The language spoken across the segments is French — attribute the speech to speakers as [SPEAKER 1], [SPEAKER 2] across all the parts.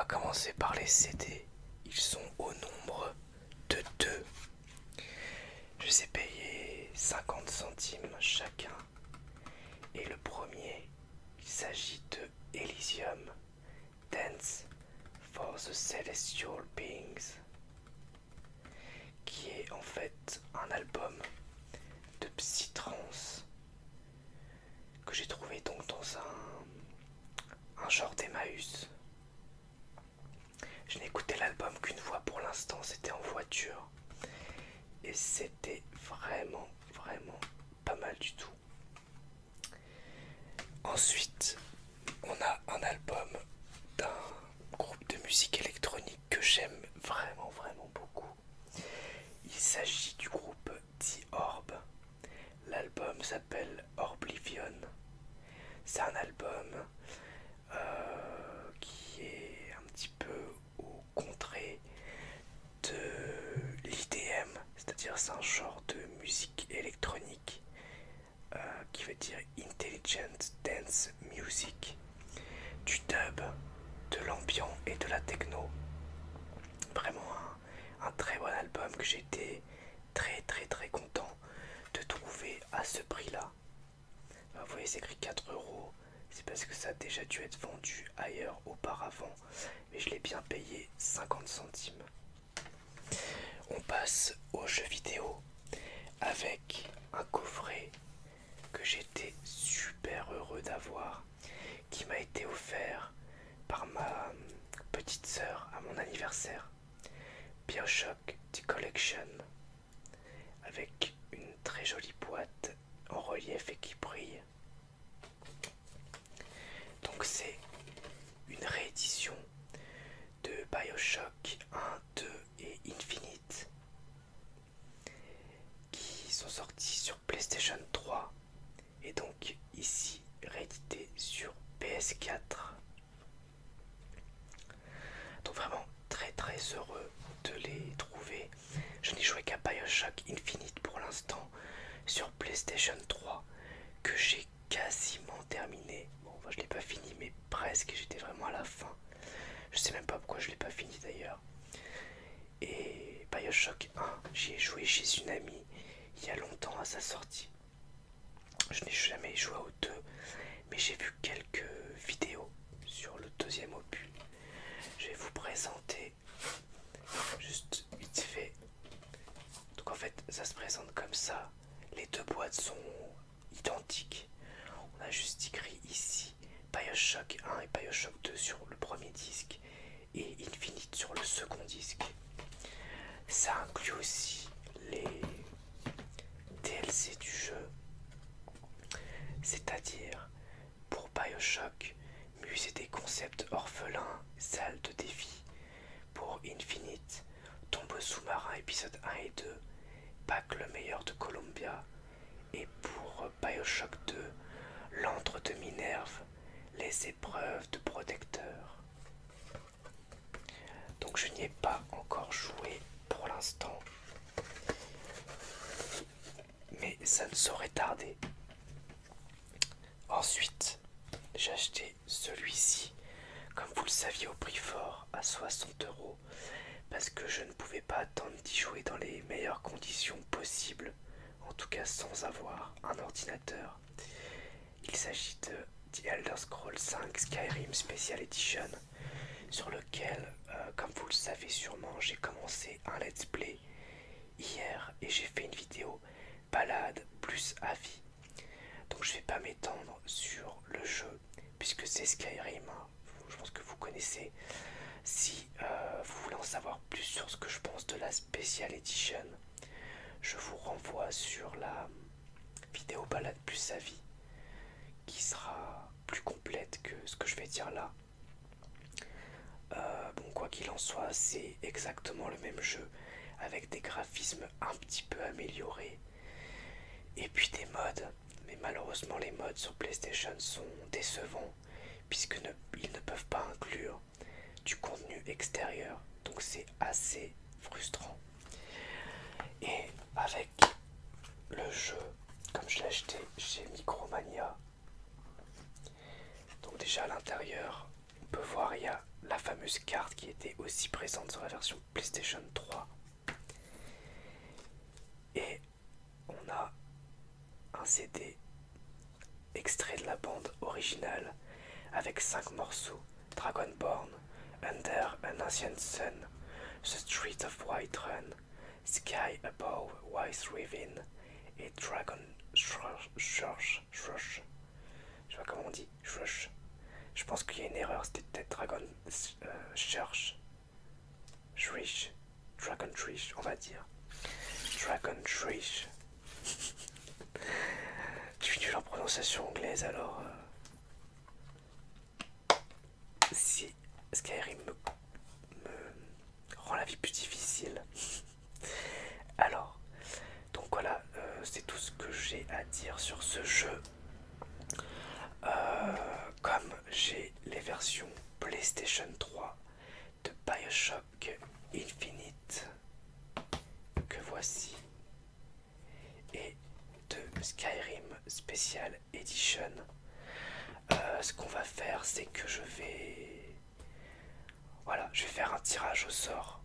[SPEAKER 1] va commencer par les CD. Ils sont au nombre de deux. Je les ai payés 50 centimes chacun. Et le premier, il s'agit de Elysium Dance for the Celestial Beings, qui est en fait un album de psytrance que j'ai trouvé donc dans un genre d'Emmaüs. Je n'ai écouté l'album qu'une fois pour l'instant, c'était en voiture. Et c'était vraiment pas mal du tout. Ensuite, on a un album d'un groupe de musique électronique que j'aime vraiment beaucoup. Il s'agit du groupe The Orb. L'album s'appelle Orblivion. C'est un album qui est un petit peu au contré de l'IDM, c'est-à-dire c'est un genre de musique électronique qui veut dire Intelligent Dance Music, du dub, de l'ambiant et de la techno. Vraiment un très bon album que j'étais très content de trouver à ce prix-là. Vous voyez, c'est écrit 4 €. C'est parce que ça a déjà dû être vendu ailleurs auparavant, mais je l'ai bien payé 50 centimes. On passe aux jeux vidéo avec un coffret que j'étais super heureux d'avoir, qui m'a été offert par ma petite sœur à mon anniversaire. BioShock The Collection, avec une très jolie boîte en relief et qui brille. Donc c'est une réédition de BioShock 1, 2 et Infinite qui sont sortis sur PlayStation 3 et donc ici réédité sur PS4. Donc vraiment très heureux de les trouver. Je n'ai joué qu'à BioShock Infinite pour l'instant sur PlayStation 3, que j'ai quasiment terminé. Bon, enfin, je l'ai pas fini, mais presque, j'étais vraiment à la fin. Je sais même pas pourquoi je l'ai pas fini d'ailleurs. Et BioShock 1, j'y ai joué chez une amie il y a longtemps à sa sortie. Je n'ai jamais joué au 2, mais j'ai vu quelques vidéos sur le deuxième opus. Je vais vous présenter juste vite fait. Donc en fait, ça se présente comme ça. Les deux boîtes sont identiques. On a juste écrit ici BioShock 1 et BioShock 2 sur le premier disque et Infinite sur le second disque. Ça inclut aussi les DLC du jeu, c'est-à-dire pour BioShock, musée des concepts orphelins, salle de défi. Pour Infinite, tombeau sous-marin épisode 1 et 2, pack le meilleur de Columbia. Et pour BioShock 2, l'antre de Minerve, les épreuves de protecteur. Donc je n'y ai pas encore joué pour l'instant, mais ça ne saurait tarder. Ensuite, j'ai acheté celui-ci, comme vous le saviez, au prix fort, à 60 €, parce que je ne pouvais pas attendre d'y jouer dans les meilleures conditions possibles, en tout cas sans avoir un ordinateur. Il s'agit de The Elder Scrolls 5 Skyrim Special Edition, sur lequel, comme vous le savez sûrement, j'ai commencé un let's play hier et j'ai fait une vidéo balade plus avis. Donc je vais pas m'étendre sur le jeu puisque c'est Skyrim, hein. Je pense que vous connaissez. Si vous voulez en savoir plus sur ce que je pense de la Special Edition, je vous renvoie sur la vidéo balade plus avis qui sera plus complète que ce que je vais dire là. Bon, quoi qu'il en soit, c'est exactement le même jeu avec des graphismes un petit peu améliorés et puis des mods. Mais malheureusement, les mods sur PlayStation sont décevants puisqu'ils ne peuvent pas inclure du contenu extérieur. Donc c'est assez frustrant. Et avec le jeu, comme je l'ai acheté chez Micromania, donc déjà à l'intérieur, on peut voir il y a la fameuse fameuse carte qui était aussi présente sur la version PlayStation 3. Et on a un CD extrait de la bande originale avec 5 morceaux: Dragonborn, Under an Ancient Sun, The Street of Whiterun, Sky Above Wise Within et Dragon Church. Je sais pas comment on dit, Church. Je pense qu'il y a une erreur, c'était peut-être Dragon Church. Trish. Dragon Trish, on va dire. Dragon Trish. Je suis nul en prononciation anglaise, alors si Skyrim me rend la vie plus difficile. Alors, donc voilà, c'est tout ce que j'ai à dire sur ce jeu. Comme j'ai les versions PlayStation 3 de BioShock Infinite, que voici, et de Skyrim Special Edition, ce qu'on va faire, c'est que je vais faire un tirage au sort.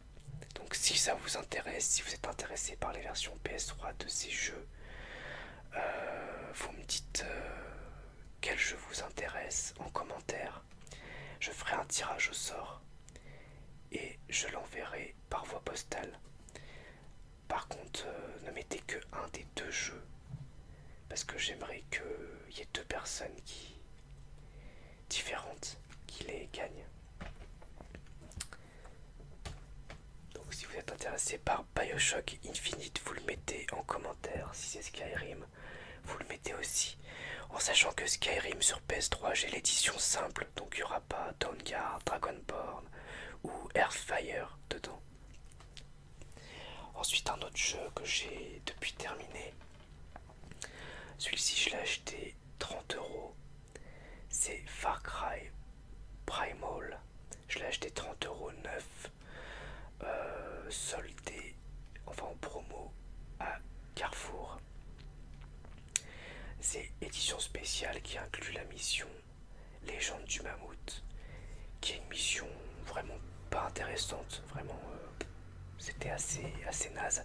[SPEAKER 1] Donc si ça vous intéresse, si vous êtes intéressé par les versions PS3 de ces jeux, vous me dites quel jeu vous intéresse en commentaire. Je ferai un tirage au sort et je l'enverrai par voie postale. Par contre, ne mettez que un des deux jeux, parce que j'aimerais qu'il y ait deux personnes différentes qui les gagnent. Donc si vous êtes intéressé par BioShock Infinite, vous le mettez en commentaire. Si c'est Skyrim, vous le mettez aussi. En sachant que Skyrim sur PS3, j'ai l'édition simple, donc il n'y aura pas Dawnguard, Dragonborn ou Earthfire dedans. Ensuite, un autre jeu que j'ai depuis terminé. Celui-ci, je l'ai acheté 30 €. C'est Far Cry Primal. Je l'ai acheté 30 € neuf, soldé, enfin en promo à Carrefour. C'est édition spéciale qui inclut la mission Légende du Mammouth, qui est une mission vraiment pas intéressante, vraiment c'était assez naze.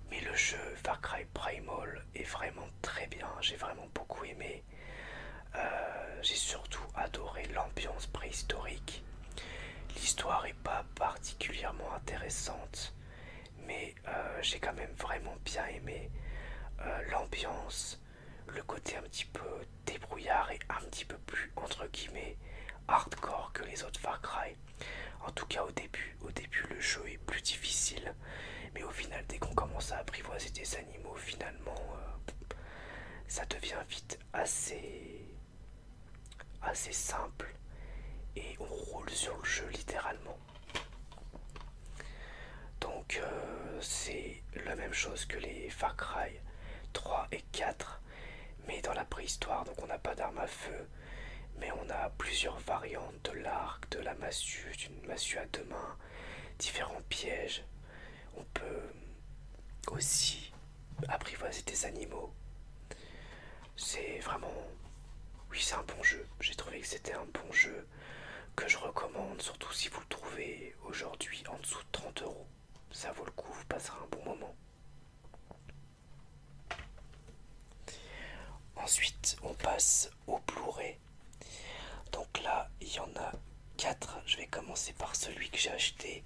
[SPEAKER 1] Mais le jeu Far Cry Primal est vraiment très bien, j'ai vraiment beaucoup aimé. J'ai surtout adoré l'ambiance préhistorique. L'histoire est pas particulièrement intéressante, mais j'ai quand même vraiment bien aimé l'ambiance, le côté un petit peu débrouillard et un petit peu plus entre guillemets hardcore que les autres Far Cry. En tout cas au début le jeu est plus difficile, mais au final dès qu'on commence à apprivoiser des animaux, finalement ça devient vite assez simple et on roule sur le jeu littéralement. Donc c'est la même chose que les Far Cry 3 et 4, mais dans la préhistoire. Donc on n'a pas d'arme à feu, mais on a plusieurs variantes de l'arc, de la massue, d'une massue à deux mains, différents pièges. On peut aussi apprivoiser des animaux. C'est vraiment... Oui, c'est un bon jeu. J'ai trouvé que c'était un bon jeu que je recommande, surtout si vous le trouvez aujourd'hui en dessous de 30 €. Ça vaut le coup, vous passerez un bon moment. Ensuite, on passe au Blu-ray. Donc là, il y en a 4. Je vais commencer par celui que j'ai acheté.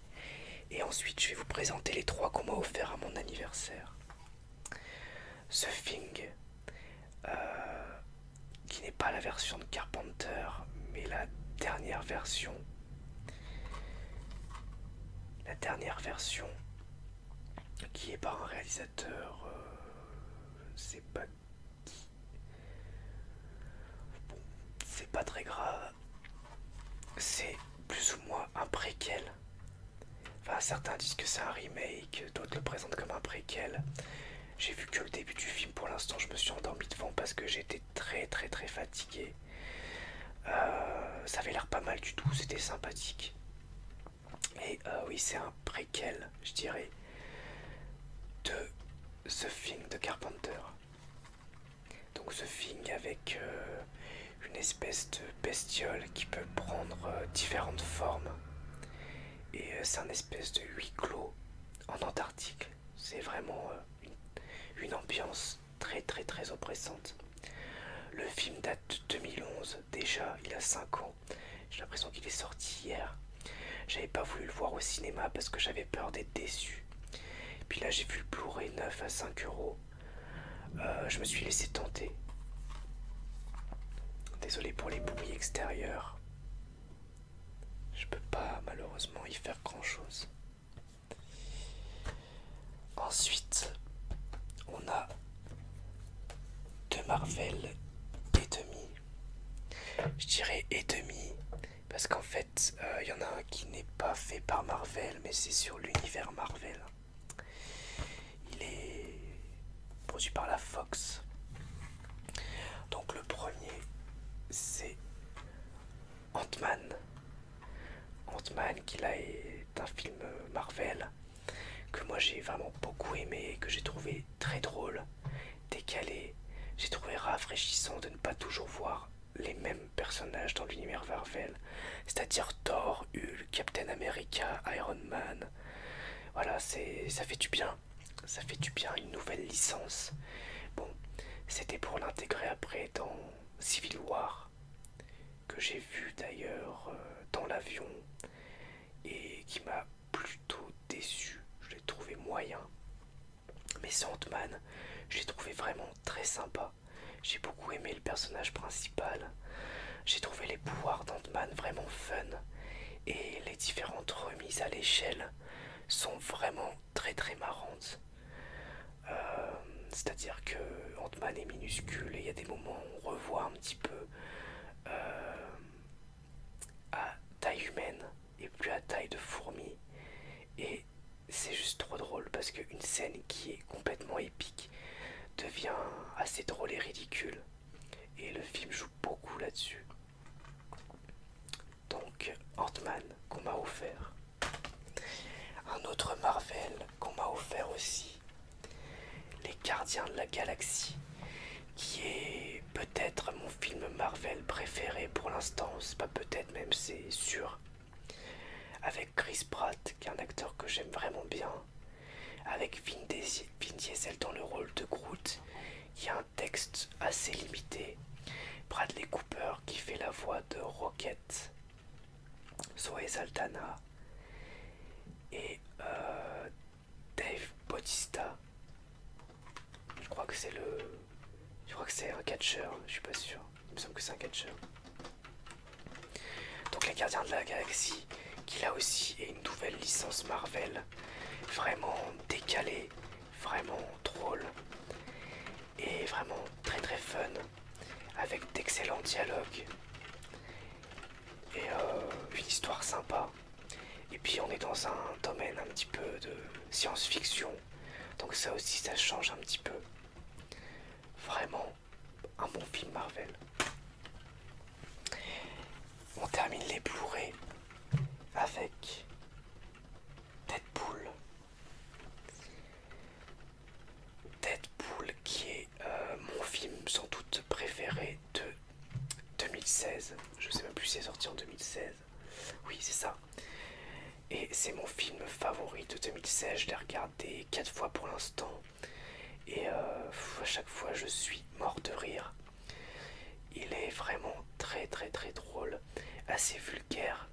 [SPEAKER 1] Et ensuite, je vais vous présenter les 3 qu'on m'a offert à mon anniversaire. The Thing, qui n'est pas la version de Carpenter, mais la dernière version. La dernière version qui est par un réalisateur, je ne sais pas qui. Bon, c'est pas très grave. C'est plus ou moins un préquel. Enfin, certains disent que c'est un remake, d'autres le présentent comme un préquel. J'ai vu que le début du film, pour l'instant je me suis endormi devant parce que j'étais très fatigué. Ça avait l'air pas mal du tout, c'était sympathique. Et oui, c'est un préquel, je dirais, de The Thing de Carpenter. Donc The Thing avec une espèce de bestiole qui peut prendre différentes formes. Et c'est un espèce de huis clos en Antarctique. C'est vraiment une ambiance très très très oppressante. Le film date de 2011, déjà il a 5 ans. J'ai l'impression qu'il est sorti hier. J'avais pas voulu le voir au cinéma parce que j'avais peur d'être déçu. Puis là j'ai vu le Blu-ray 9 à 5 €. Je me suis laissé tenter. Désolé pour les bruits extérieurs. Je peux pas malheureusement y faire grand chose. Ensuite, on a de Marvel et demi. Je dirais et demi parce qu'en fait, il y en a un qui n'est pas fait par Marvel, mais c'est sur l'univers Marvel. Il est produit par la Fox. Donc le premier, c'est Ant-Man. Ant-Man, qui là est un film Marvel que moi j'ai vraiment beaucoup aimé, que j'ai trouvé très drôle, décalé. J'ai trouvé rafraîchissant de ne pas toujours voir les mêmes personnages dans l'univers Marvel, c'est-à-dire Thor, Hulk, Captain America, Iron Man. Voilà, ça fait du bien. Ça fait du bien, une nouvelle licence. Bon, c'était pour l'intégrer après dans Civil War, que j'ai vu d'ailleurs dans l'avion et qui m'a plutôt déçu. Je l'ai trouvé moyen. Mais Ant-Man, je l'ai trouvé vraiment très sympa. J'ai beaucoup aimé le personnage principal. J'ai trouvé les pouvoirs d'Ant-Man vraiment fun. Et les différentes remises à l'échelle sont vraiment très très marrantes. C'est-à-dire que Ant-Man est minuscule et il y a des moments où on revoit un petit peu à taille humaine et plus à taille de fourmi. Et c'est juste trop drôle parce qu'une scène qui est complètement épique devient assez drôle et ridicule. Et le film joue beaucoup là-dessus. Donc Ant-Man qu'on m'a offert. Un autre Marvel qu'on m'a offert aussi, Les Gardiens de la Galaxie, qui est peut-être mon film Marvel préféré pour l'instant, c'est pas peut-être même, c'est sûr. Avec Chris Pratt, qui est un acteur que j'aime vraiment bien, avec Vin Diesel dans le rôle de Groot, qui a un texte assez limité, Bradley Cooper qui fait la voix de Rocket, Zoé Saldana et Dave Bautista. Je crois que c'est un catcheur, je suis pas sûr. Il me semble que c'est un catcheur. Donc les Gardiens de la Galaxie, qui là aussi est une nouvelle licence Marvel, vraiment décalée, vraiment drôle et vraiment très très fun, avec d'excellents dialogues et une histoire sympa. Et puis on est dans un domaine un petit peu de science-fiction, donc ça aussi ça change un petit peu. Vraiment un bon film Marvel. On termine les Blu-ray avec Deadpool. Deadpool qui est mon film sans doute préféré de 2016. Je sais même plus si c'est sorti en 2016. Oui, c'est ça. Et c'est mon film favori de 2016. Je l'ai regardé 4 fois pour l'instant. Et à chaque fois, je suis mort de rire. Il est vraiment très très très drôle, assez vulgaire.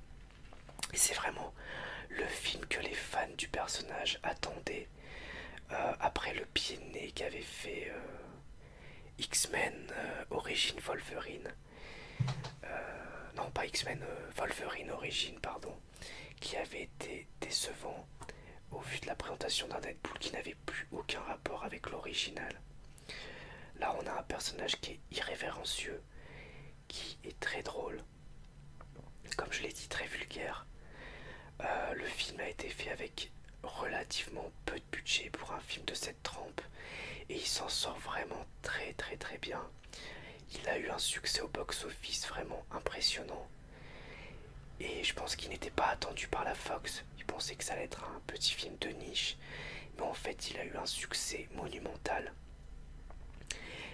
[SPEAKER 1] Et c'est vraiment le film que les fans du personnage attendaient après le pied de nez qu'avait fait X-Men Origin Wolverine. Non, pas X-Men, Wolverine Origin, pardon, qui avait été décevant au vu de la présentation d'un Deadpool qui n'avait plus aucun rapport avec l'original. Là, on a un personnage qui est irrévérencieux, qui est très drôle, comme je l'ai dit, très vulgaire. Le film a été fait avec relativement peu de budget pour un film de cette trempe et il s'en sort vraiment très très très bien. Il a eu un succès au box-office vraiment impressionnant et je pense qu'il n'était pas attendu par la Fox. Ils pensaient que ça allait être un petit film de niche, mais en fait il a eu un succès monumental.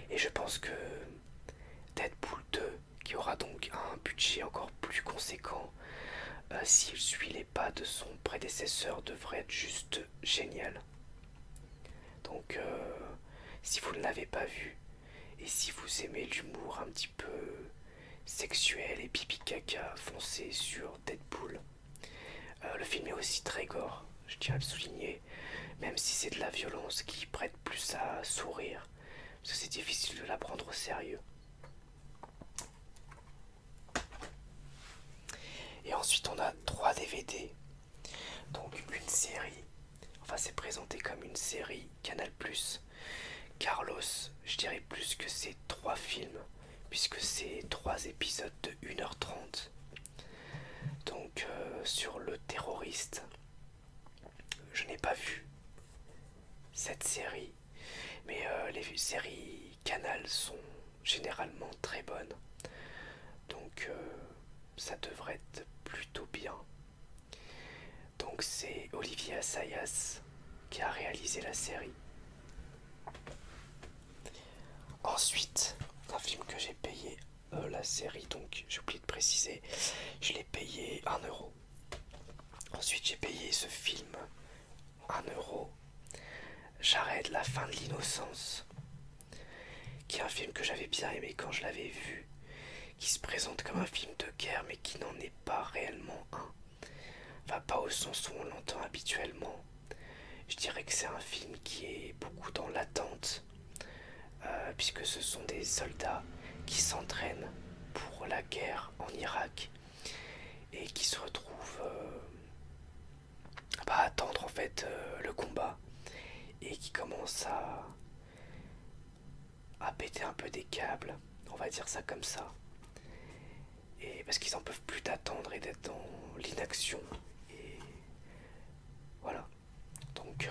[SPEAKER 1] Et je pense que Deadpool 2, qui aura donc un budget encore plus conséquent, s'il suit les pas de son prédécesseur, devrait être juste génial. Donc si vous ne l'avez pas vu, et si vous aimez l'humour un petit peu sexuel et pipi caca, foncé sur Deadpool. Le film est aussi très gore, je tiens à le souligner, même si c'est de la violence qui prête plus à sourire, parce que c'est difficile de la prendre au sérieux. Et ensuite on a 3 DVD, donc une série, enfin c'est présenté comme une série Canal+. Carlos, je dirais plus que c'est 3 films, puisque c'est 3 épisodes de 1h30. Donc sur le terroriste, je n'ai pas vu cette série, mais les séries Canal sont généralement très bonnes, donc ça devrait être plutôt bien. Donc c'est Olivier Assayas qui a réalisé la série. Ensuite, un film que j'ai payé, la série, donc j'ai oublié de préciser, je l'ai payé 1 euro. Ensuite j'ai payé ce film 1 euro. J'arrête la fin de l'innocence, qui est un film que j'avais bien aimé quand je l'avais vu, qui se présente comme un film de guerre mais qui n'en est pas réellement un. Enfin, pas au sens où on l'entend habituellement. Je dirais que c'est un film qui est beaucoup dans l'attente, puisque ce sont des soldats qui s'entraînent pour la guerre en Irak et qui se retrouvent à attendre en fait le combat, et qui commencent à péter un peu des câbles, on va dire ça comme ça, et parce qu'ils en peuvent plus d'attendre et d'être dans l'inaction, et voilà. Donc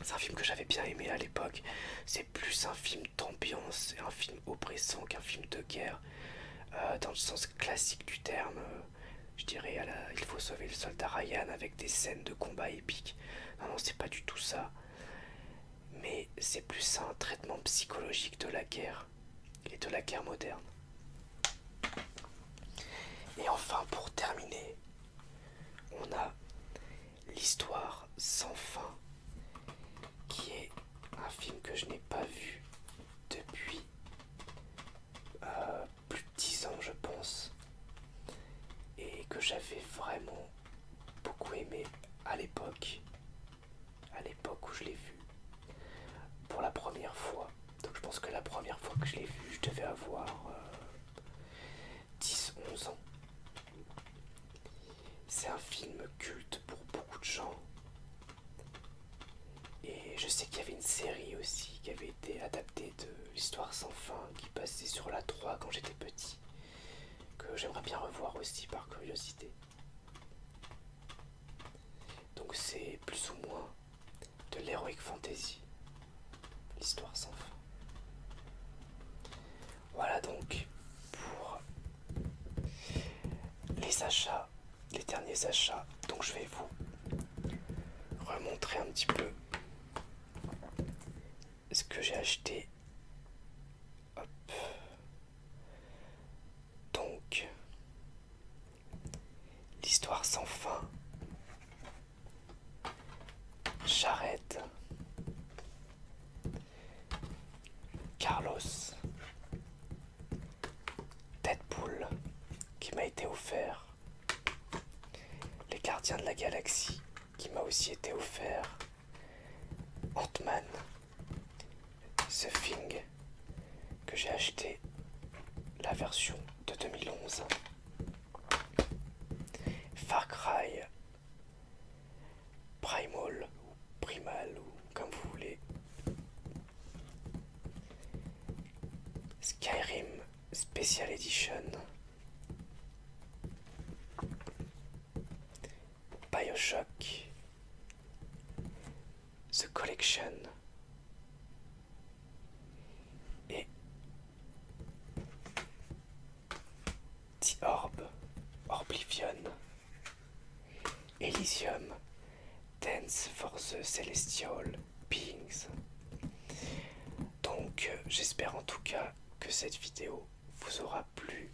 [SPEAKER 1] c'est un film que j'avais bien aimé à l'époque. C'est plus un film d'ambiance, un film oppressant qu'un film de guerre, dans le sens classique du terme. Je dirais il faut sauver le soldat Ryan avec des scènes de combat épiques. Non, non, c'est pas du tout ça. Mais c'est plus un traitement psychologique de la guerre et de la guerre moderne. Et enfin, pour terminer, on a l'histoire sans fin, qui est un film que je n'ai pas vu depuis plus de 10 ans, je pense, et que j'avais vraiment beaucoup aimé à l'époque où je l'ai vu pour la première fois. Donc je pense que la première fois que je l'ai vu, je devais avoir 10-11 ans. C'est un film culte pour beaucoup de gens. Et je sais qu'il y avait une série aussi qui avait été adaptée de l'histoire sans fin, qui passait sur la 3 quand j'étais petit, que j'aimerais bien revoir aussi par curiosité. Donc c'est plus ou moins de l'heroic fantasy, l'histoire sans fin. Voilà donc pour les achats, les derniers achats. Donc je vais vous remontrer un petit peu ce que j'ai acheté. Hop. Donc l'histoire sans fin, j'arrête, Carlos, Deadpool qui m'a été offert, Les Gardiens de la Galaxie qui m'a aussi été offert, Ant-Man, The Thing que j'ai acheté la version de 2011, Far Cry Primal ou comme vous voulez, Skyrim Special Edition, Bioshock The Collection et The Orb, Oblivion, Elysium, Dance for the Celestial Beings. Donc j'espère en tout cas que cette vidéo vous aura plu.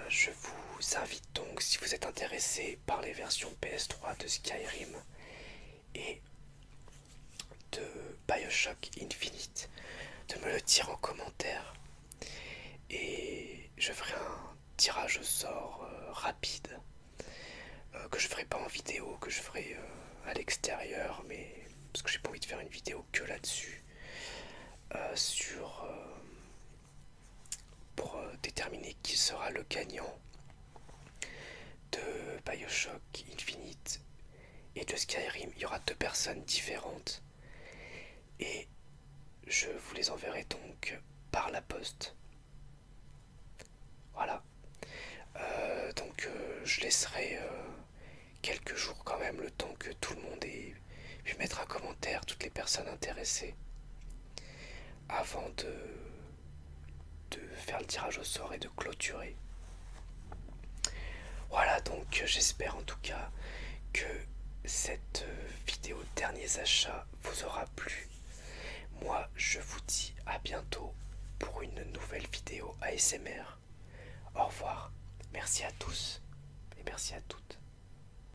[SPEAKER 1] je vous invite donc, si vous êtes intéressé par les versions PS3 de Skyrim et de BioShock Infinite, de me le dire en commentaire. Et je ferai un tirage au sort rapide, que je ferai pas en vidéo, que je ferai à l'extérieur, mais parce que j'ai pas envie de faire une vidéo que là-dessus, pour déterminer qui sera le gagnant de BioShock Infinite et de Skyrim. Il y aura deux personnes différentes et je vous les enverrai donc par la poste. Voilà. Donc je laisserai quelques jours quand même, le temps que tout le monde ait pu mettre un commentaire, toutes les personnes intéressées, avant de faire le tirage au sort et de clôturer. Voilà, donc j'espère en tout cas que cette vidéo derniers achats vous aura plu. Moi je vous dis à bientôt pour une nouvelle vidéo ASMR. Au revoir, merci à tous et merci à toutes.